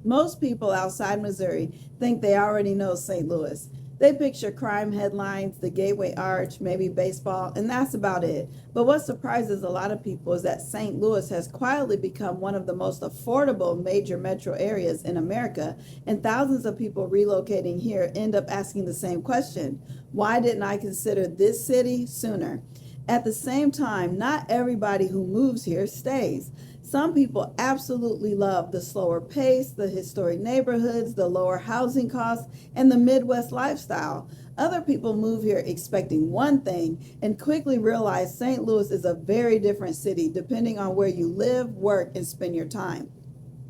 Most people outside Missouri think they already know St. Louis. They picture crime headlines, the Gateway Arch, maybe baseball, and that's about it. But what surprises a lot of people is that St. Louis has quietly become one of the most affordable major metro areas in America, and thousands of people relocating here end up asking the same question: why didn't I consider this city sooner? At the same time, not everybody who moves here stays. Some people absolutely love the slower pace, the historic neighborhoods, the lower housing costs, and the Midwest lifestyle. Other people move here expecting one thing and quickly realize St. Louis is a very different city depending on where you live, work, and spend your time.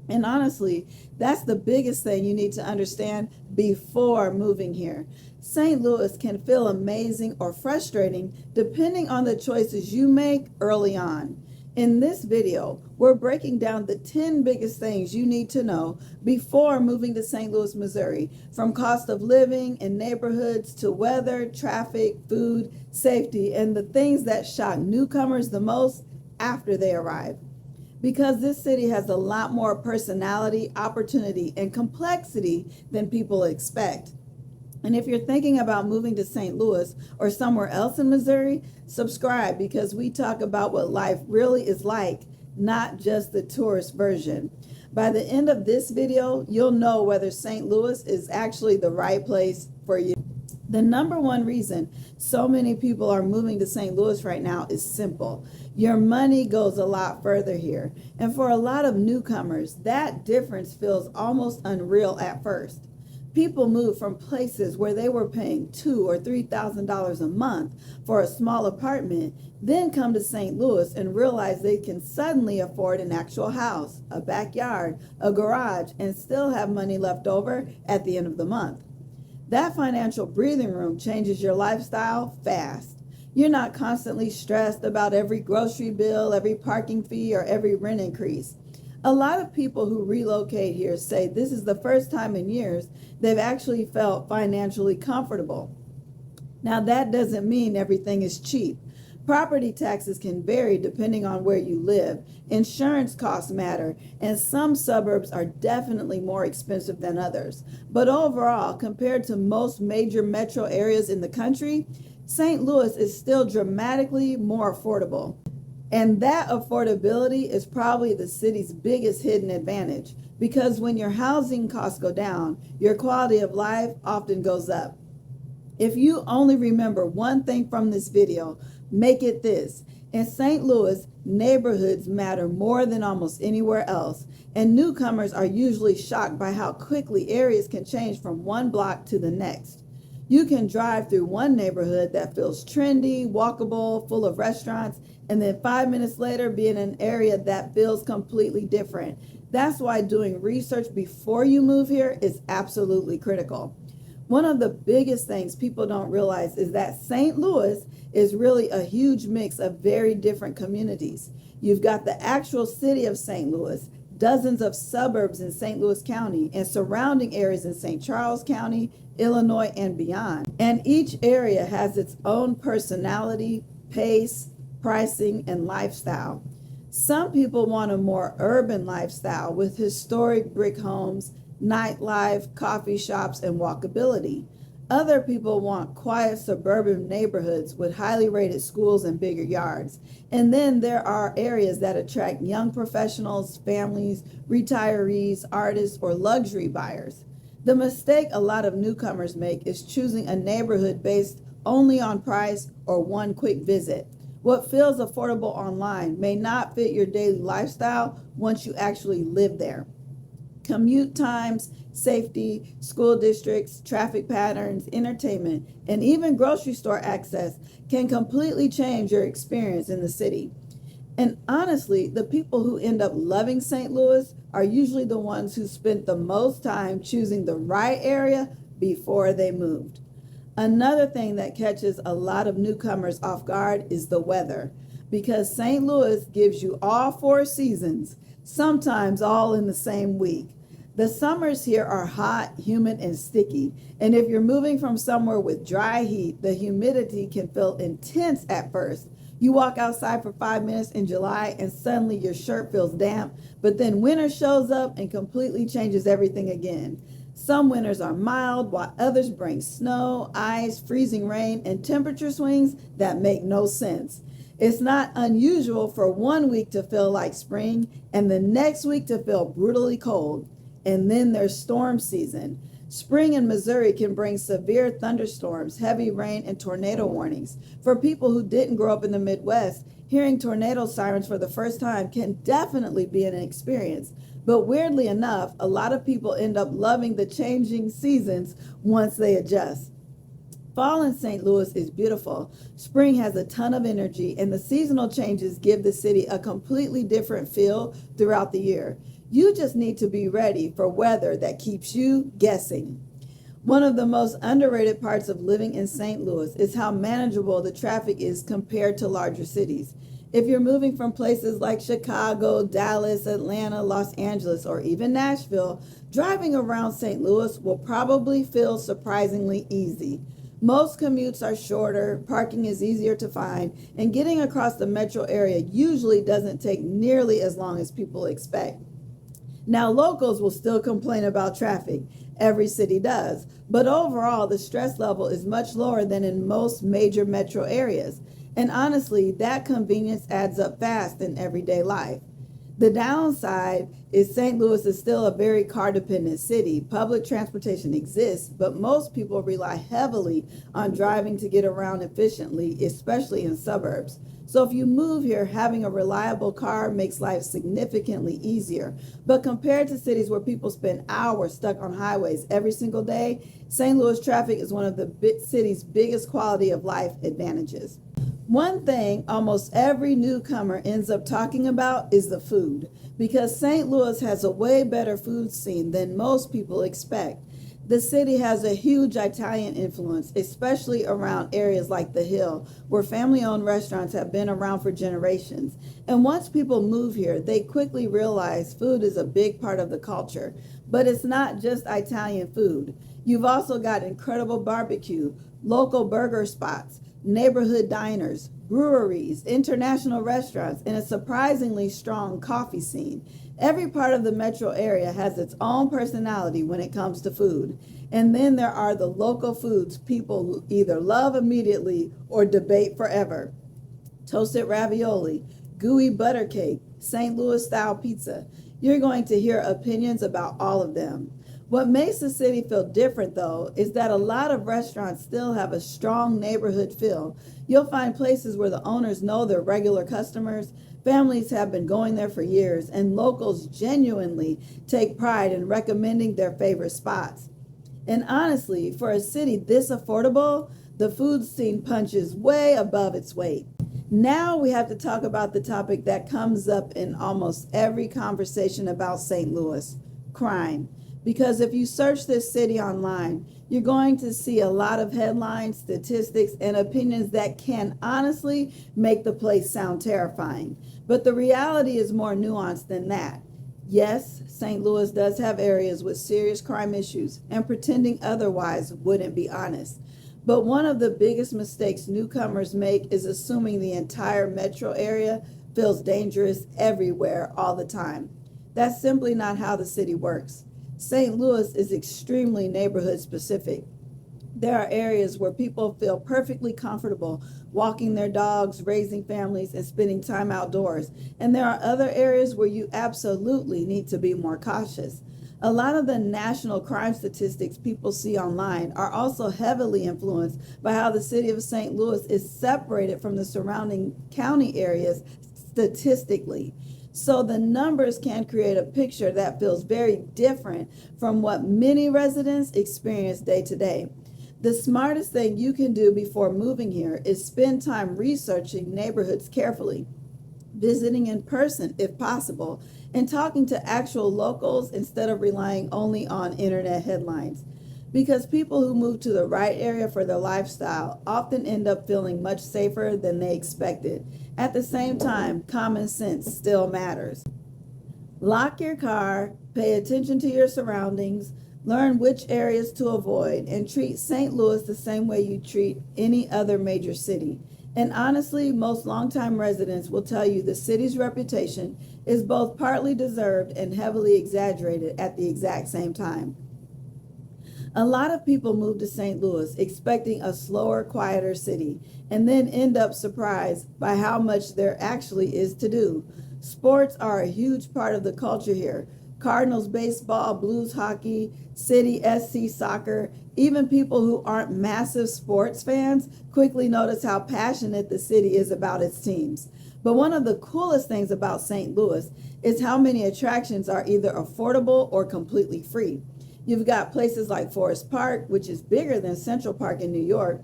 And honestly, that's the biggest thing you need to understand before moving here. St. Louis can feel amazing or frustrating depending on the choices you make early on. In this video, we're breaking down the 10 biggest things you need to know before moving to St. Louis, Missouri, from cost of living and neighborhoods to weather, traffic, food, safety, and the things that shock newcomers the most after they arrive. Because this city has a lot more personality, opportunity, and complexity than people expect. And if you're thinking about moving to St. Louis or somewhere else in Missouri, subscribe because we talk about what life really is like, not just the tourist version. By the end of this video, you'll know whether St. Louis is actually the right place for you. The number one reason so many people are moving to St. Louis right now is simple. Your money goes a lot further here. And for a lot of newcomers, that difference feels almost unreal at first. People move from places where they were paying $2,000 or $3,000 a month for a small apartment, then come to St. Louis and realize they can suddenly afford an actual house, a backyard, a garage, and still have money left over at the end of the month. That financial breathing room changes your lifestyle fast. You're not constantly stressed about every grocery bill, every parking fee, or every rent increase. A lot of people who relocate here say this is the first time in years they've actually felt financially comfortable. Now, that doesn't mean everything is cheap. Property taxes can vary depending on where you live. Insurance costs matter, and some suburbs are definitely more expensive than others. But overall, compared to most major metro areas in the country, St. Louis is still dramatically more affordable. And that affordability is probably the city's biggest hidden advantage, because when your housing costs go down, your quality of life often goes up. If you only remember one thing from this video, make it this: in St. Louis, neighborhoods matter more than almost anywhere else, and newcomers are usually shocked by how quickly areas can change from one block to the next. You can drive through one neighborhood that feels trendy, walkable, full of restaurants, and then 5 minutes later be in an area that feels completely different. That's why doing research before you move here is absolutely critical. One of the biggest things people don't realize is that St. Louis is really a huge mix of very different communities. You've got the actual city of St. Louis, dozens of suburbs in St. Louis County, and surrounding areas in St. Charles County, Illinois, and beyond. And each area has its own personality, pace, pricing, and lifestyle. Some people want a more urban lifestyle with historic brick homes, nightlife, coffee shops, and walkability. Other people want quiet suburban neighborhoods with highly rated schools and bigger yards. And then there are areas that attract young professionals, families, retirees, artists, or luxury buyers. The mistake a lot of newcomers make is choosing a neighborhood based only on price or one quick visit. What feels affordable online may not fit your daily lifestyle once you actually live there. Commute times, safety, school districts, traffic patterns, entertainment, and even grocery store access can completely change your experience in the city. And honestly, the people who end up loving St. Louis are usually the ones who spent the most time choosing the right area before they moved. Another thing that catches a lot of newcomers off guard is the weather, because St. Louis gives you all 4 seasons, sometimes all in the same week. The summers here are hot, humid, and sticky, and if you're moving from somewhere with dry heat, the humidity can feel intense at first. You walk outside for 5 minutes in July and suddenly your shirt feels damp, but then winter shows up and completely changes everything again. Some winters are mild, while others bring snow, ice, freezing rain, and temperature swings that make no sense. It's not unusual for one week to feel like spring and the next week to feel brutally cold. And then there's storm season. Spring in Missouri can bring severe thunderstorms, heavy rain, and tornado warnings. For people who didn't grow up in the Midwest, hearing tornado sirens for the first time can definitely be an experience. But weirdly enough, a lot of people end up loving the changing seasons once they adjust. Fall in St. Louis is beautiful. Spring has a ton of energy, and the seasonal changes give the city a completely different feel throughout the year. You just need to be ready for weather that keeps you guessing. One of the most underrated parts of living in St. Louis is how manageable the traffic is compared to larger cities. If you're moving from places like Chicago, Dallas, Atlanta, Los Angeles, or even Nashville, driving around St. Louis will probably feel surprisingly easy. Most commutes are shorter, parking is easier to find, and getting across the metro area usually doesn't take nearly as long as people expect. Now, locals will still complain about traffic. Every city does. But overall, the stress level is much lower than in most major metro areas. And honestly, that convenience adds up fast in everyday life. The downside is St. Louis is still a very car-dependent city. Public transportation exists, but most people rely heavily on driving to get around efficiently, especially in suburbs. So if you move here, having a reliable car makes life significantly easier. But compared to cities where people spend hours stuck on highways every single day, St. Louis traffic is one of the city's biggest quality of life advantages. One thing almost every newcomer ends up talking about is the food, because St. Louis has a way better food scene than most people expect. The city has a huge Italian influence, especially around areas like the Hill, where family-owned restaurants have been around for generations. And once people move here, they quickly realize food is a big part of the culture. But it's not just Italian food. You've also got incredible barbecue, local burger spots, neighborhood diners, breweries, international restaurants, and a surprisingly strong coffee scene. Every part of the metro area has its own personality when it comes to food. And then there are the local foods people either love immediately or debate forever. Toasted ravioli, gooey butter cake, St. Louis style pizza. You're going to hear opinions about all of them. What makes the city feel different, though, is that a lot of restaurants still have a strong neighborhood feel. You'll find places where the owners know their regular customers, families have been going there for years, and locals genuinely take pride in recommending their favorite spots. And honestly, for a city this affordable, the food scene punches way above its weight. Now we have to talk about the topic that comes up in almost every conversation about St. Louis: crime. Because if you search this city online, you're going to see a lot of headlines, statistics, and opinions that can honestly make the place sound terrifying. But the reality is more nuanced than that. Yes, St. Louis does have areas with serious crime issues, and pretending otherwise wouldn't be honest. But one of the biggest mistakes newcomers make is assuming the entire metro area feels dangerous everywhere all the time. That's simply not how the city works. St. Louis is extremely neighborhood specific. There are areas where people feel perfectly comfortable walking their dogs, raising families, and spending time outdoors. And there are other areas where you absolutely need to be more cautious. A lot of the national crime statistics people see online are also heavily influenced by how the city of St. Louis is separated from the surrounding county areas statistically. So the numbers can create a picture that feels very different from what many residents experience day to day. The smartest thing you can do before moving here is spend time researching neighborhoods carefully, visiting in person if possible, and talking to actual locals instead of relying only on internet headlines. Because people who move to the right area for their lifestyle often end up feeling much safer than they expected. At the same time, common sense still matters. Lock your car, pay attention to your surroundings, learn which areas to avoid, and treat St. Louis the same way you treat any other major city. And honestly, most longtime residents will tell you the city's reputation is both partly deserved and heavily exaggerated at the exact same time. A lot of people move to St. Louis expecting a slower, quieter city, and then end up surprised by how much there actually is to do. Sports are a huge part of the culture here. Cardinals baseball, Blues hockey, City SC soccer, even people who aren't massive sports fans quickly notice how passionate the city is about its teams. But one of the coolest things about St. Louis is how many attractions are either affordable or completely free. You've got places like Forest Park, which is bigger than Central Park in New York,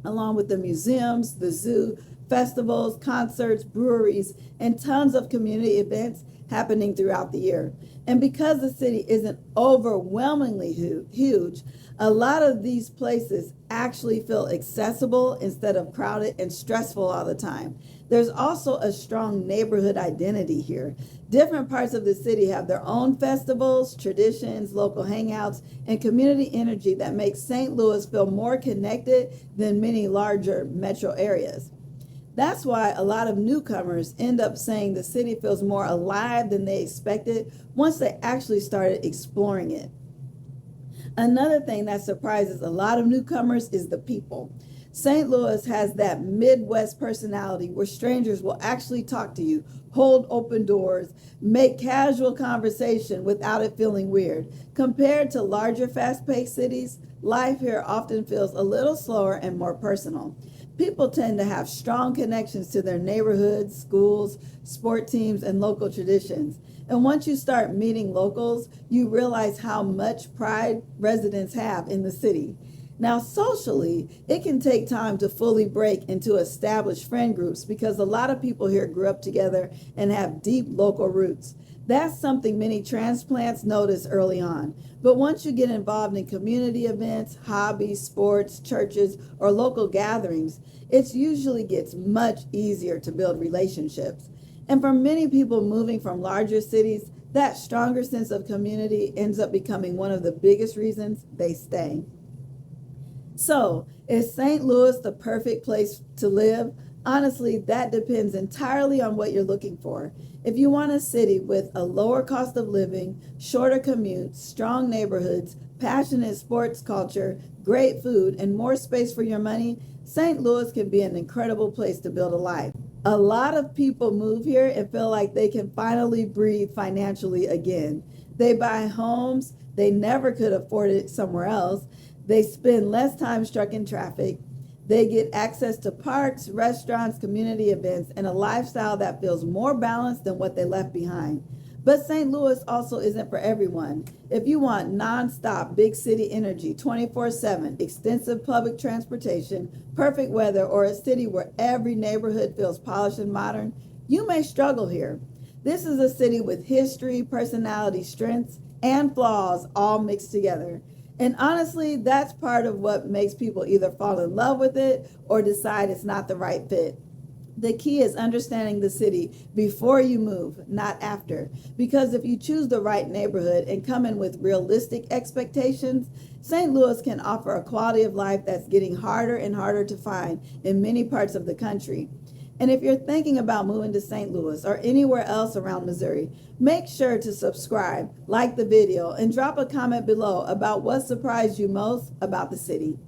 along with the museums, the zoo, festivals, concerts, breweries, and tons of community events happening throughout the year. And because the city isn't overwhelmingly huge, a lot of these places actually feel accessible instead of crowded and stressful all the time. There's also a strong neighborhood identity here. Different parts of the city have their own festivals, traditions, local hangouts, and community energy that makes St. Louis feel more connected than many larger metro areas. That's why a lot of newcomers end up saying the city feels more alive than they expected once they actually started exploring it. Another thing that surprises a lot of newcomers is the people. St. Louis has that Midwest personality where strangers will actually talk to you, hold open doors, make casual conversation without it feeling weird. Compared to larger fast-paced cities, life here often feels a little slower and more personal. People tend to have strong connections to their neighborhoods, schools, sport teams, and local traditions. And once you start meeting locals, you realize how much pride residents have in the city. Now, socially, it can take time to fully break into established friend groups because a lot of people here grew up together and have deep local roots. That's something many transplants notice early on. But once you get involved in community events, hobbies, sports, churches, or local gatherings, it usually gets much easier to build relationships. And for many people moving from larger cities, that stronger sense of community ends up becoming one of the biggest reasons they stay. So, is St. Louis the perfect place to live? Honestly, that depends entirely on what you're looking for. If you want a city with a lower cost of living, shorter commutes, strong neighborhoods, passionate sports culture, great food, and more space for your money, St. Louis can be an incredible place to build a life. A lot of people move here and feel like they can finally breathe financially again. They buy homes they never could afford it somewhere else. They spend less time stuck in traffic. They get access to parks, restaurants, community events, and a lifestyle that feels more balanced than what they left behind. But St. Louis also isn't for everyone. If you want nonstop big city energy, 24/7, extensive public transportation, perfect weather, or a city where every neighborhood feels polished and modern, you may struggle here. This is a city with history, personality, strengths, and flaws all mixed together. And honestly, that's part of what makes people either fall in love with it or decide it's not the right fit. The key is understanding the city before you move, not after. Because if you choose the right neighborhood and come in with realistic expectations, St. Louis can offer a quality of life that's getting harder and harder to find in many parts of the country. And if you're thinking about moving to St. Louis or anywhere else around Missouri, make sure to subscribe, like the video, and drop a comment below about what surprised you most about the city.